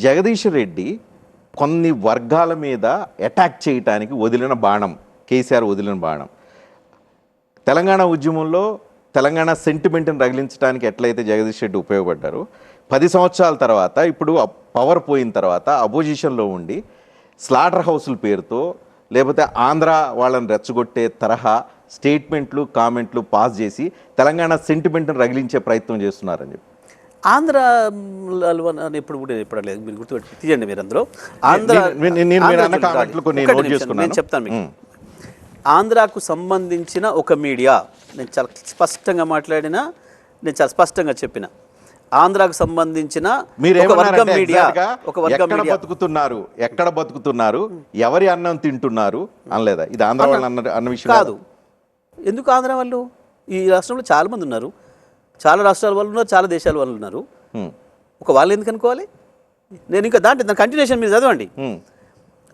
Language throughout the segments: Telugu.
జగదీష్ రెడ్డి కొన్ని వర్గాల మీద అటాక్ చేయటానికి వదిలిన బాణం, కేసీఆర్ వదిలిన బాణం. తెలంగాణ ఉద్యమంలో తెలంగాణ సెంటిమెంట్ని రగిలించడానికి ఎట్లయితే జగదీష్ రెడ్డి ఉపయోగపడ్డారో 10 సంవత్సరాల తర్వాత ఇప్పుడు పవర్ పోయిన తర్వాత అపోజిషన్లో ఉండి స్లాటర్ హౌస్ల పేరుతో లేకపోతే ఆంధ్ర వాళ్ళని రెచ్చగొట్టే తరహా స్టేట్మెంట్లు కామెంట్లు పాస్ చేసి తెలంగాణ సెంటిమెంట్ని రగిలించే ప్రయత్నం చేస్తున్నారని చెప్పి. ఆంధ్ర ఎప్పుడు కూడా ఎప్పుడలేదు, మీరు గుర్తుపెట్టి తీయండి. మీరు అందులో ఆంధ్ర నేను చెప్తాను మీకు. ఆంధ్రాకు సంబంధించిన ఒక మీడియా, నేను చాలా స్పష్టంగా మాట్లాడినా, నేను చాలా స్పష్టంగా చెప్పిన, ఆంధ్రాకు సంబంధించిన ఒక వర్గం మీడియా, ఒక వర్గం మీడియా ఎక్కడ బతుకుతున్నారు, ఎవరి అన్నం తింటున్నారు అనలేదా? ఇది ఆంధ్ర వాళ్ళు అన్న విషయం కాదు. ఎందుకు ఆంధ్ర వాళ్ళు? ఈ రాష్ట్రంలో చాలా మంది ఉన్నారు, చాలా రాష్ట్రాల వాళ్ళు ఉన్నారు, చాలా దేశాల వాళ్ళు ఉన్నారు. ఒక వాళ్ళు ఎందుకు అనుకోవాలి? నేను ఇంకా దాని కంటిన్యూషన్ మీరు చదవండి.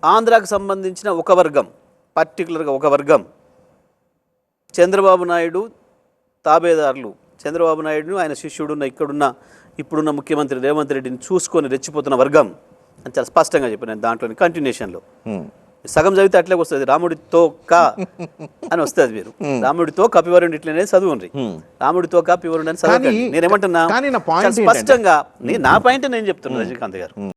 ఆంధ్రాకు సంబంధించిన ఒక వర్గం, పర్టికులర్గా ఒక వర్గం, చంద్రబాబు నాయుడు తాబేదారులు, చంద్రబాబు నాయుడును ఆయన శిష్యుడున్న ఇప్పుడున్న ముఖ్యమంత్రి రేవంత్ రెడ్డిని చూసుకొని రెచ్చిపోతున్న వర్గం అని చాలా స్పష్టంగా చెప్పాను నేను దాంట్లోని కంటిన్యూషన్లో. సగం చదివితే అట్లే వస్తుంది, రాముడితో కా అని వస్తుంది. మీరు రాముడితో కపివరుడు ఇట్లనే చదువుండ్రి, రాముడితో కపివరుడు అని చదవండి. నేనేమంటున్నా స్పష్టంగా, నా పాయింట్ నేను చెప్తున్నా రజనీకాంత్ గారు.